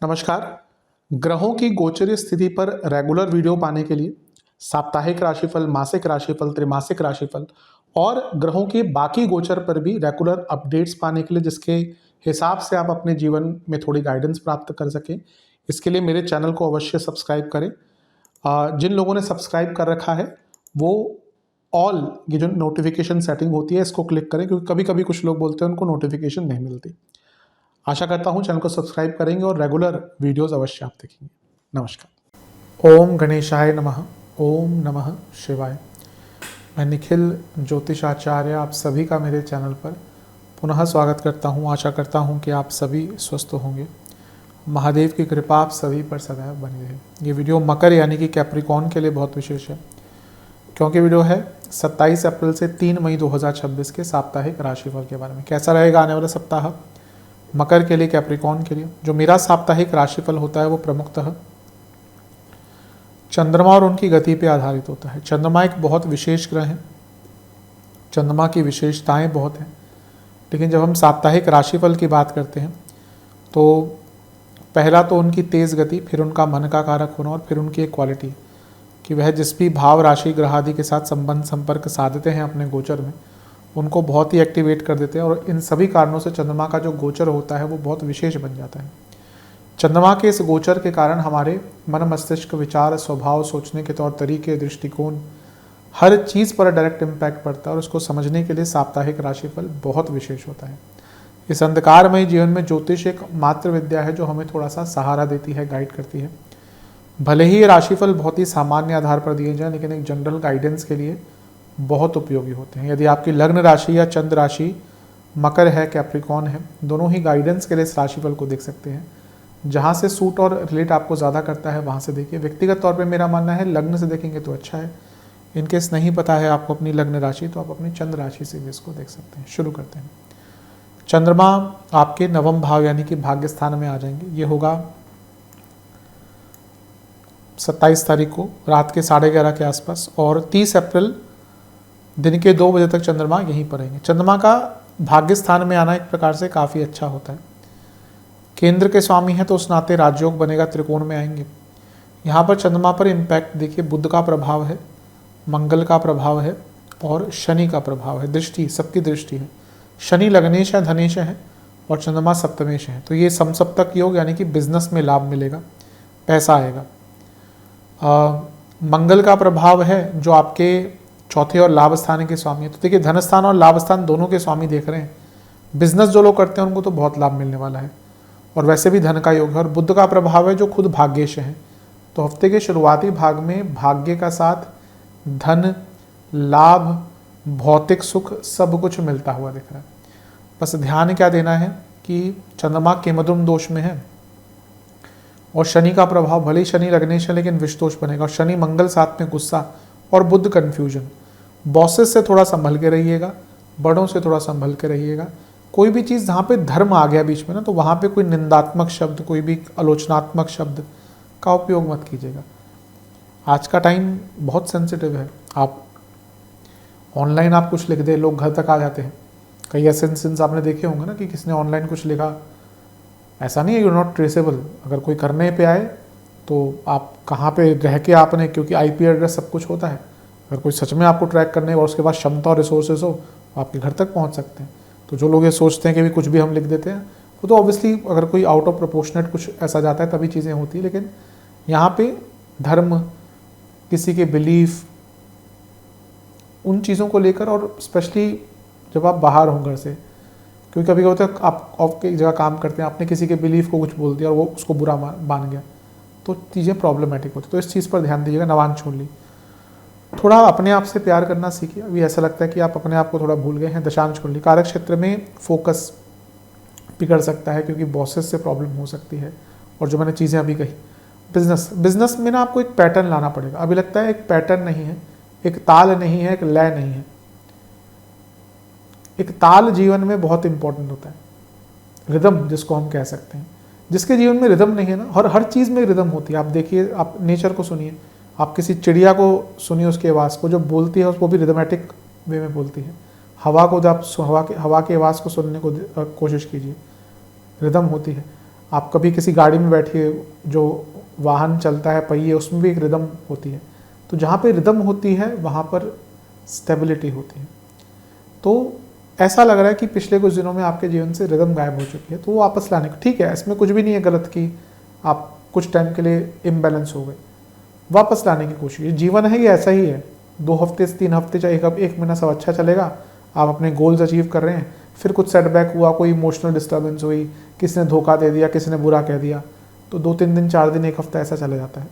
नमस्कार। ग्रहों की गोचरीय स्थिति पर रेगुलर वीडियो पाने के लिए साप्ताहिक राशिफल, मासिक राशिफल, त्रैमासिक राशिफल और ग्रहों के बाकी गोचर पर भी रेगुलर अपडेट्स पाने के लिए, जिसके हिसाब से आप अपने जीवन में थोड़ी गाइडेंस प्राप्त कर सकें, इसके लिए मेरे चैनल को अवश्य सब्सक्राइब करें। जिन लोगों ने सब्सक्राइब कर रखा है वो ऑल ये जो नोटिफिकेशन सेटिंग होती है इसको क्लिक करें, क्योंकि कभी कभी कुछ लोग बोलते हैं उनको नोटिफिकेशन नहीं मिलती। आशा करता हूँ चैनल को सब्सक्राइब करेंगे और रेगुलर वीडियोस अवश्य आप देखेंगे। नमस्कार। ओम गणेशाय नमः। ओम नमः शिवाय। मैं निखिल ज्योतिषाचार्य आप सभी का मेरे चैनल पर पुनः स्वागत करता हूँ। आशा करता हूँ कि आप सभी स्वस्थ होंगे। महादेव की कृपा आप सभी पर सदैव बनी रहे। ये वीडियो मकर यानी कि कैप्रिकॉर्न के लिए बहुत विशेष है, क्योंकि वीडियो है 27 अप्रैल से 3 मई 2026 के साप्ताहिक राशिफल के बारे में। कैसा रहेगा आने वाला सप्ताह मकर के लिए, कैप्रिकॉर्न के लिए। जो मेरा साप्ताहिक राशिफल होता है वो प्रमुखतः चंद्रमा और उनकी गति पे आधारित होता है। चंद्रमा एक बहुत विशेष ग्रह है, चंद्रमा की विशेषताएं बहुत हैं, लेकिन जब हम साप्ताहिक राशिफल की बात करते हैं तो पहला तो उनकी तेज़ गति, फिर उनका मन का कारक होना और फिर उनकी एक क्वालिटी कि वह जिस भी भाव, राशि, ग्रह आदि के साथ संबंध संपर्क साधते हैं अपने गोचर में, उनको बहुत ही एक्टिवेट कर देते हैं। और इन सभी कारणों से चंद्रमा का जो गोचर होता है वो बहुत विशेष बन जाता है। चंद्रमा के इस गोचर के कारण हमारे मन, मस्तिष्क, विचार, स्वभाव, सोचने के तौर तरीके, दृष्टिकोण, हर चीज़ पर डायरेक्ट इम्पैक्ट पड़ता है और उसको समझने के लिए साप्ताहिक राशिफल बहुत विशेष होता है। इस अंधकारमय जीवन में ज्योतिष एक मात्र विद्या है जो हमें थोड़ा सा सहारा देती है, गाइड करती है। भले ही ये राशिफल बहुत ही सामान्य आधार पर दिए जाएं, लेकिन एक जनरल गाइडेंस के लिए बहुत उपयोगी होते हैं। यदि आपकी लग्न राशि या चंद्र राशि मकर है, कैप्रिकॉर्न है, दोनों ही गाइडेंस के लिए इस राशिफल को देख सकते हैं। जहाँ से सूट और रिलेट आपको ज़्यादा करता है वहाँ से देखिए। व्यक्तिगत तौर पे मेरा मानना है लग्न से देखेंगे तो अच्छा है। इनकेस नहीं पता है आपको अपनी लग्न राशि, तो आप अपनी चंद्र राशि से भी इसको देख सकते हैं। शुरू करते हैं। चंद्रमा आपके नवम भाव यानी कि भाग्य स्थान में आ जाएंगे। ये होगा 27 तारीख को रात के 11:30 के आसपास, और 30 अप्रैल दिन के 2 बजे तक चंद्रमा यहीं पर रहेंगे। चंद्रमा का भाग्य स्थान में आना एक प्रकार से काफ़ी अच्छा होता है। केंद्र के स्वामी हैं तो उस नाते राजयोग बनेगा, त्रिकोण में आएंगे। यहाँ पर चंद्रमा पर इम्पैक्ट देखिए, बुध का प्रभाव है, मंगल का प्रभाव है और शनि का प्रभाव है। दृष्टि, सबकी दृष्टि है। शनि लग्नेश है, धनेश है और चंद्रमा सप्तमेश है। तो ये समसप्तक योग यानी कि बिजनेस में लाभ मिलेगा, पैसा आएगा। मंगल का प्रभाव है जो आपके चौथे और लाभ स्थान के स्वामी है। तो देखिए, धन स्थान और लाभ स्थान दोनों के स्वामी देख रहे हैं। बिजनेस जो लोग करते हैं उनको तो बहुत लाभ मिलने वाला है, और वैसे भी धन का योग है। और बुध का प्रभाव है जो खुद भाग्येश है। तो हफ्ते के शुरुआती भाग में भाग्य का साथ धन, लाभ, भौतिक सुख सब कुछ मिलता हुआ दिख रहा है। बस ध्यान क्या देना है कि चंद्रमा केमद्रुम दोष में है और शनि का प्रभाव, भले ही शनि लग्नेश है लेकिन विष दोष बनेगा। और शनि मंगल साथ में गुस्सा और बुध कन्फ्यूजन। बॉसेस से थोड़ा संभल के रहिएगा, बड़ों से थोड़ा संभल के रहिएगा। कोई भी चीज़ जहाँ पे धर्म आ गया बीच में ना, तो वहाँ पे कोई निंदात्मक शब्द, कोई भी आलोचनात्मक शब्द का उपयोग मत कीजिएगा। आज का टाइम बहुत सेंसिटिव है। आप ऑनलाइन आप कुछ लिख दे, लोग घर तक आ जाते हैं। कई ऐसे इंसिडेंट्स आपने देखे होंगे ना कि किसने ऑनलाइन कुछ लिखा, ऐसा नहीं है, यू नॉट ट्रेसेबल। अगर कोई करने पे आए तो आप कहाँ पे रह के आपने, क्योंकि आईपी एड्रेस सब कुछ होता है। अगर कोई सच में आपको ट्रैक करने और उसके बाद क्षमता और रिसोर्सेज हो, आपके घर तक पहुँच सकते हैं। तो जो लोग ये सोचते हैं कि भी कुछ भी हम लिख देते हैं, वो तो ऑब्वियसली अगर कोई आउट ऑफ प्रोपोर्शनेट कुछ ऐसा जाता है तभी चीज़ें होती है। लेकिन यहाँ पे धर्म, किसी के बिलीफ, उन चीज़ों को लेकर, और स्पेशली जब आप बाहर हों घर से, क्योंकि कभी होता है आप ऑफ की जगह काम करते हैं, आपने किसी के बिलीफ को कुछ बोल दिया और वो उसको बुरा मान गया, तो चीज़ें प्रॉब्लमेटिक होती है। तो इस चीज़ पर ध्यान दीजिएगा। नवान छोड़ ली, थोड़ा अपने आप से प्यार करना सीखिए। अभी ऐसा लगता है कि आप अपने आप को थोड़ा भूल गए हैं। दशांश कुंडली, कार्य क्षेत्र में फोकस बिगड़ सकता है क्योंकि बॉसेस से प्रॉब्लम हो सकती है। और जो मैंने चीज़ें अभी कही, बिजनेस में ना आपको एक पैटर्न लाना पड़ेगा। अभी लगता है एक पैटर्न नहीं है, एक ताल नहीं है, एक लय नहीं है। एक ताल जीवन में बहुत इंपॉर्टेंट होता है, रिदम जिसको हम कह सकते हैं। जिसके जीवन में रिदम नहीं है ना, हर चीज़ में रिदम होती है। आप देखिए, आप नेचर को सुनिए, आप किसी चिड़िया को सुनिए, उसकी आवाज़ को, जो बोलती है वो भी रिदमेटिक वे में बोलती है। हवा को, जब आप हवा के आवाज़ को सुनने को कोशिश कीजिए, रिदम होती है। आप कभी किसी गाड़ी में बैठिए, जो वाहन चलता है पहिए, उसमें भी एक रिदम होती है। तो जहाँ पे रिदम होती है वहाँ पर स्टेबिलिटी होती है। तो ऐसा लग रहा है कि पिछले कुछ दिनों में आपके जीवन से रिदम गायब हो चुकी है, तो वो वापस लाने को, ठीक है, इसमें कुछ भी नहीं है गलत कि आप कुछ टाइम के लिए इम्बैलेंस हो गए, वापस लाने की कोशिश। जीवन है ये ऐसा ही है, 2 हफ्ते से 3 हफ्ते चाहे एक महीना सब अच्छा चलेगा, आप अपने गोल्स अचीव कर रहे हैं, फिर कुछ सेटबैक हुआ, कोई इमोशनल डिस्टर्बेंस हुई, किसी ने धोखा दे दिया, किसी ने बुरा कह दिया, तो 2-3 दिन 4 दिन 1 हफ्ता ऐसा चला जाता है।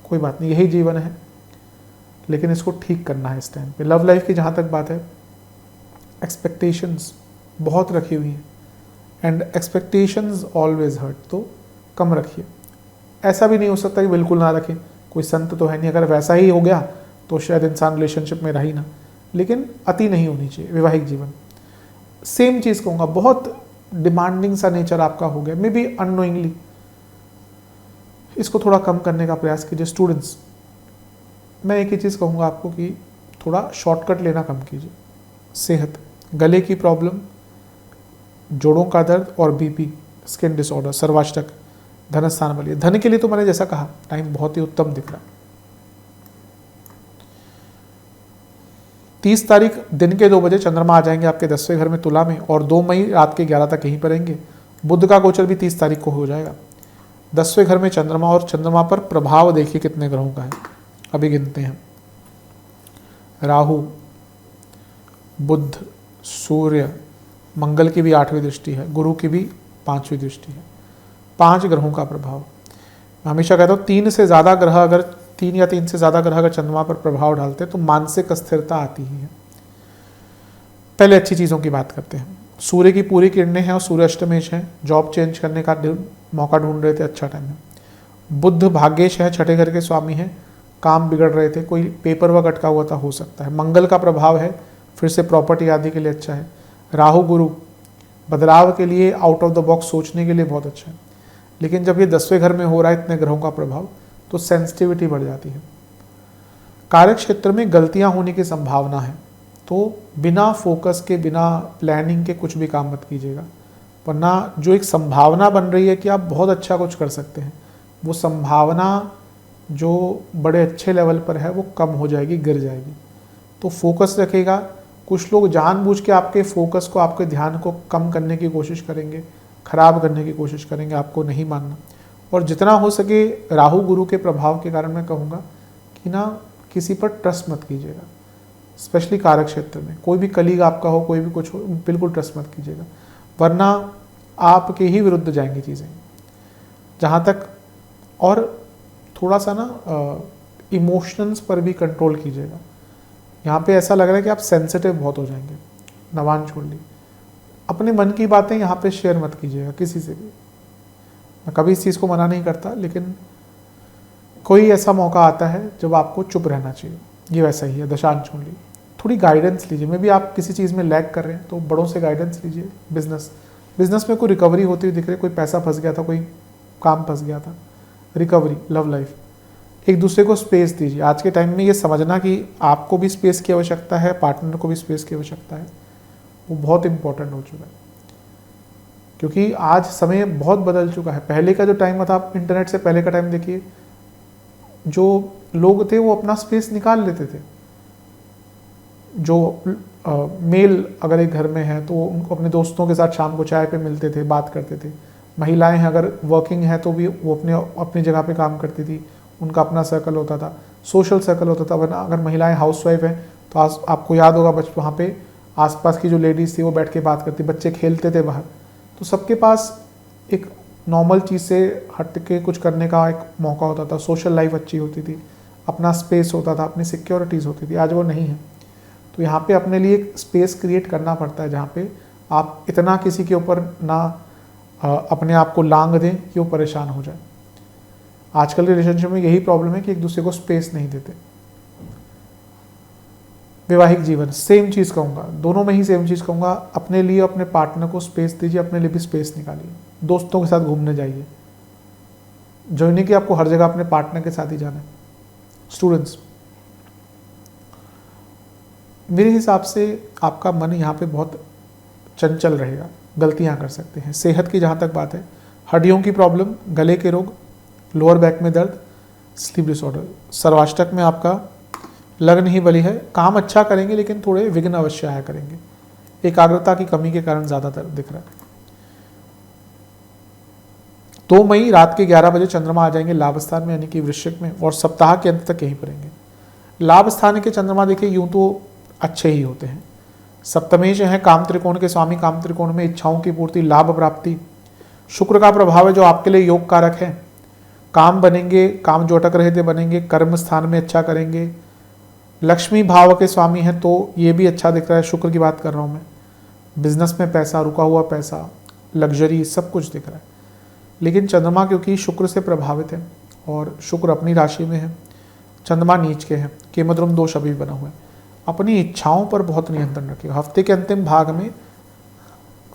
कोई बात नहीं, यही जीवन है, लेकिन इसको ठीक करना है इस टाइम पे। लव लाइफ की जहाँ तक बात है, एक्सपेक्टेशंस बहुत रखी हुई हैं, एंड एक्सपेक्टेशंस ऑलवेज हर्ट, तो कम रखिए। ऐसा भी नहीं हो सकता कि बिल्कुल ना रखें, कोई संत तो है नहीं, अगर वैसा ही हो गया तो शायद इंसान रिलेशनशिप में रह ही ना, लेकिन अति नहीं होनी चाहिए। वैवाहिक जीवन सेम चीज़ कहूँगा, बहुत डिमांडिंग सा नेचर आपका हो गया, मे बी अननोइंगली, इसको थोड़ा कम करने का प्रयास कीजिए। स्टूडेंट्स, मैं एक ही चीज़ कहूँगा आपको कि थोड़ा शॉर्टकट लेना कम कीजिए। सेहत, गले की प्रॉब्लम, जोड़ों का दर्द और बीपी, स्किन डिसऑर्डर, सर्वाष्टक, धनस्थान वाली। धन के लिए तो मैंने जैसा कहा टाइम बहुत ही उत्तम दिख रहा है। 30 तारीख दिन के 2 बजे चंद्रमा आ जाएंगे आपके 10वें घर में तुला में, और 2 मई रात के 11 तक यहीं पर रहेंगे। बुध का गोचर भी 30 तारीख को हो जाएगा। 10वें घर में चंद्रमा, और चंद्रमा पर प्रभाव देखिए कितने ग्रहों का है, अभी गिनते हैं। राहु, बुध, सूर्य, मंगल की भी 8वीं दृष्टि है, गुरु की भी 5वीं दृष्टि है। 5 ग्रहों का प्रभाव। मैं हमेशा कहता हूँ 3 से ज़्यादा ग्रह अगर 3 या 3 से ज़्यादा ग्रह अगर चंद्रमा पर प्रभाव डालते हैं तो मानसिक अस्थिरता आती ही है। पहले अच्छी चीज़ों की बात करते हैं। सूर्य की पूरी किरणें हैं और सूर्य अष्टमेश हैं, जॉब चेंज करने का मौका ढूंढ रहे थे, अच्छा टाइम है। बुध भाग्येश है, 6ठे घर के स्वामी हैं, काम बिगड़ रहे थे, कोई पेपर वर्क अटका हुआ था, हो सकता है। मंगल का प्रभाव है, फिर से प्रॉपर्टी आदि के लिए अच्छा है। राहु गुरु बदलाव के लिए, आउट ऑफ द बॉक्स सोचने के लिए बहुत अच्छा है। लेकिन जब ये 10वें घर में हो रहा है इतने ग्रहों का प्रभाव, तो सेंसिटिविटी बढ़ जाती है। कार्य क्षेत्र में गलतियां होने की संभावना है, तो बिना फोकस के, बिना प्लानिंग के कुछ भी काम मत कीजिएगा, वरना जो एक संभावना बन रही है कि आप बहुत अच्छा कुछ कर सकते हैं, वो संभावना जो बड़े अच्छे लेवल पर है वो कम हो जाएगी, गिर जाएगी। तो फोकस रखेगा। कुछ लोग जानबूझ के आपके फोकस को, आपके ध्यान को कम करने की कोशिश करेंगे, खराब करने की कोशिश करेंगे, आपको नहीं मानना। और जितना हो सके राहु गुरु के प्रभाव के कारण मैं कहूँगा कि ना किसी पर ट्रस्ट मत कीजिएगा, स्पेशली कार्य क्षेत्र में। कोई भी कलीग आपका हो, कोई भी कुछ हो, बिल्कुल ट्रस्ट मत कीजिएगा, वरना आपके ही विरुद्ध जाएंगी चीज़ें। जहाँ तक, और थोड़ा सा ना इमोशंस पर भी कंट्रोल कीजिएगा। यहाँ पे ऐसा लग रहा है कि आप सेंसिटिव बहुत हो जाएंगे। नवान छोड़ ली, अपने मन की बातें यहाँ पे शेयर मत कीजिएगा किसी से भी। मैं कभी इस चीज़ को मना नहीं करता, लेकिन कोई ऐसा मौका आता है जब आपको चुप रहना चाहिए, ये वैसा ही है। दशांश छोड़ ली, थोड़ी गाइडेंस लीजिए। मे भी आप किसी चीज़ में लैग कर रहे हैं तो बड़ों से गाइडेंस लीजिए। बिजनेस में कोई रिकवरी होती हुई दिख रही है, कोई पैसा फंस गया था, कोई काम फंस गया था, रिकवरी। लव लाइफ, एक दूसरे को स्पेस दीजिए। आज के टाइम में ये समझना कि आपको भी स्पेस की आवश्यकता है, पार्टनर को भी स्पेस की आवश्यकता है, वो बहुत इंपॉर्टेंट हो चुका है। क्योंकि आज समय बहुत बदल चुका है। पहले का जो टाइम था, आप इंटरनेट से पहले का टाइम देखिए, जो लोग थे वो अपना स्पेस निकाल लेते थे। जो मेल अगर एक घर में है तो उनको अपने दोस्तों के साथ शाम को चाय पे मिलते थे, बात करते थे। महिलाएं हैं अगर वर्किंग है तो भी वो अपनी जगह पे काम करती थी, उनका अपना सर्कल होता था, सोशल सर्कल होता था। वरना अगर महिलाएं हाउसवाइफ हैं तो आपको याद होगा वहाँ पे आसपास की जो लेडीज़ थी वो बैठ के बात करती, बच्चे खेलते थे बाहर। तो सबके पास एक नॉर्मल चीज़ से हट के कुछ करने का एक मौका होता था, सोशल लाइफ अच्छी होती थी, अपना स्पेस होता था, अपनी सिक्योरिटीज़ होती थी। आज वो नहीं है। तो यहाँ पे अपने लिए एक स्पेस क्रिएट करना पड़ता है जहाँ पे आप इतना किसी के ऊपर ना अपने आप को लांग दें कि वो परेशान हो जाए। आजकल के रिलेशनशिप में यही प्रॉब्लम है कि एक दूसरे को स्पेस नहीं देते। वैवाहिक जीवन सेम चीज़ कहूँगा, दोनों में ही सेम चीज़ कहूँगा। अपने लिए, अपने पार्टनर को स्पेस दीजिए, अपने लिए भी स्पेस निकालिए। दोस्तों के साथ घूमने जाइए, जो नहीं कि आपको हर जगह अपने पार्टनर के साथ ही जाना है। स्टूडेंट्स, मेरे हिसाब से आपका मन यहाँ पे बहुत चंचल रहेगा, गलतियां कर सकते हैं। सेहत की जहाँ तक बात है, हड्डियों की प्रॉब्लम, गले के रोग, लोअर बैक में दर्द, स्लीप डिसऑर्डर। सर्वाष्टक में आपका लग्न ही बली है, काम अच्छा करेंगे लेकिन थोड़े विघ्न अवश्य आया करेंगे, एकाग्रता की कमी के कारण ज़्यादातर दिख रहा है। 2 मई रात के 11 बजे चंद्रमा आ जाएंगे लाभ स्थान में यानी कि वृश्चिक में, और सप्ताह के अंत तक यहीं पर रहेंगे। लाभ स्थान के चंद्रमा देखिए यूं तो अच्छे ही होते हैं, सप्तमेश हैं, काम त्रिकोण के स्वामी, काम त्रिकोण में इच्छाओं की पूर्ति, लाभ प्राप्ति। शुक्र का प्रभाव है जो आपके लिए योग कारक है, काम बनेंगे, काम जो अटक रहे थे बनेंगे, कर्म स्थान में अच्छा करेंगे। लक्ष्मी भाव के स्वामी हैं तो ये भी अच्छा दिख रहा है, शुक्र की बात कर रहा हूँ मैं। बिजनेस में पैसा, रुका हुआ पैसा, लग्जरी, सब कुछ दिख रहा है। लेकिन चंद्रमा क्योंकि शुक्र से प्रभावित है और शुक्र अपनी राशि में है, चंद्रमा नीच के हैं, केमद्रुम दोष अभी बना हुआ है, अपनी इच्छाओं पर बहुत नियंत्रण रखिएगा। हफ्ते के अंतिम भाग में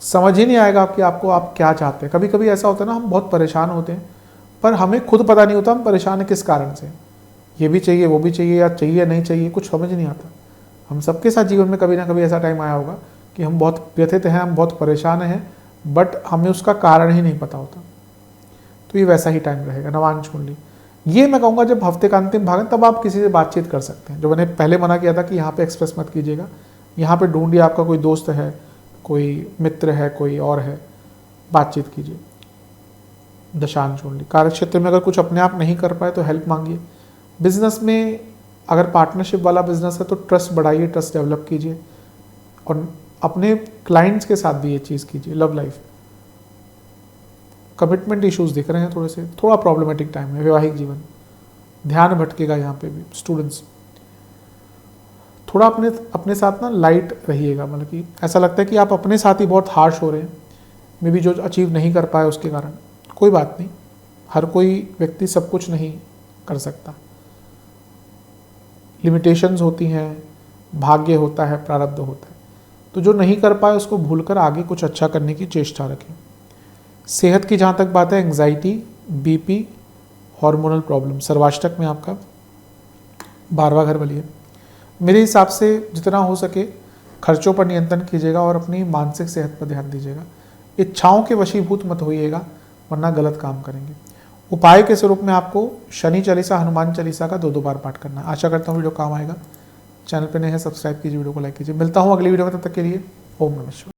समझ ही नहीं आएगा कि आपको आप क्या चाहते हैं। कभी कभी ऐसा होता है ना, हम बहुत परेशान होते हैं पर हमें खुद पता नहीं होता हम परेशान हैं किस कारण से। ये भी चाहिए, वो भी चाहिए, या चाहिए या नहीं चाहिए, कुछ समझ नहीं आता। हम सबके साथ जीवन में कभी ना कभी ऐसा टाइम आया होगा कि हम बहुत व्यथित हैं, हम बहुत परेशान हैं, बट हमें उसका कारण ही नहीं पता होता। तो ये वैसा ही टाइम रहेगा। नवांश कुंडली, ये मैं कहूँगा जब हफ्ते का अंतिम भाग है तब आप किसी से बातचीत कर सकते हैं। जो मैंने पहले मना किया था कि यहाँ पे एक्सप्रेस मत कीजिएगा, यहाँ पे ढूंढिए, आपका कोई दोस्त है, कोई मित्र है, कोई और है, बातचीत कीजिए। दशांश कुंडली, कार्य क्षेत्र में अगर कुछ अपने आप नहीं कर पाए तो हेल्प मांगिए। बिजनेस में अगर पार्टनरशिप वाला बिजनेस है तो ट्रस्ट बढ़ाइए, ट्रस्ट डेवलप कीजिए, और अपने क्लाइंट्स के साथ भी ये चीज़ कीजिए। लव लाइफ, कमिटमेंट इश्यूज दिख रहे हैं थोड़े से, थोड़ा प्रॉब्लमेटिक टाइम है। वैवाहिक जीवन, ध्यान भटकेगा यहाँ पे भी। स्टूडेंट्स, थोड़ा अपने साथ ना लाइट रहिएगा, मतलब कि ऐसा लगता है कि आप अपने साथ ही बहुत हार्श हो रहे हैं, मे बी जो अचीव नहीं कर पाए उसके कारण। कोई बात नहीं, हर कोई व्यक्ति सब कुछ नहीं कर सकता, लिमिटेशंस होती हैं, भाग्य होता है, प्रारब्ध होता है। तो जो नहीं कर पाए उसको भूलकर आगे कुछ अच्छा करने की चेष्टा रखें। सेहत की जहाँ तक बात है, एंग्जाइटी, बीपी, हार्मोनल प्रॉब्लम। सर्वाष्टक में आपका 12वां घर बली है। मेरे हिसाब से जितना हो सके खर्चों पर नियंत्रण कीजिएगा और अपनी मानसिक सेहत पर ध्यान दीजिएगा। इच्छाओं के वशीभूत मत होइएगा वरना गलत काम करेंगे। उपाय के स्वरूप में आपको शनि चालीसा, हनुमान चालीसा का 2-2 बार पाठ करना है। आशा करता हूँ वीडियो काम आएगा। चैनल पर नए हैं, सब्सक्राइब कीजिए, वीडियो को लाइक कीजिए। मिलता हूँ अगली वीडियो में, तब तक के लिए ओम नमः शिवाय।